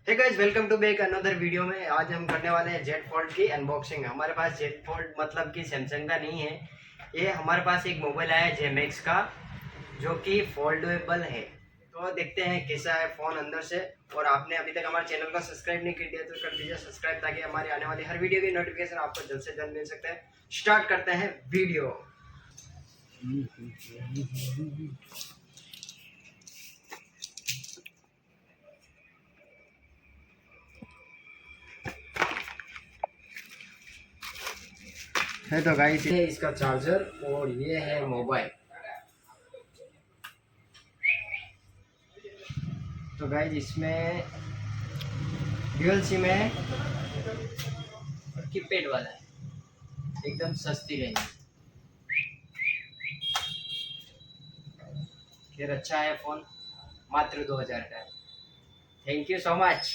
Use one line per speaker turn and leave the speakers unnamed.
Hey guys, welcome to back another video में। आज हम करने वाले हैं जेड फोल्ड की अनबॉक्सिंग। हमारे पास जेड फोल्ड मतलब कि सैमसंग का नहीं है, ये हमारे पास एक मोबाइल आया है जेमैक्स का, जो कि फोल्डेबल है। तो देखते हैं कैसा है फ़ोन अंदर से। और आपने अभी तक हमारे चैनल को सब्सक्राइब नहीं कर दिया तो कर दीजिए सब्सक्राइब, ताकि हमारी आने वाली हर वीडियो की नोटिफिकेशन आपको जल्द से जल्द मिल सकता है। स्टार्ट करते हैं वीडियो। है तो गाइस, ये है इसका चार्जर और ये है मोबाइल। तो गाइस, इसमें ड्यूअल सिम है और कीपैड वाला है, एकदम सस्ती रेंज। खैर अच्छा है फ़ोन, मात्र 2000 का है। Thank you so much.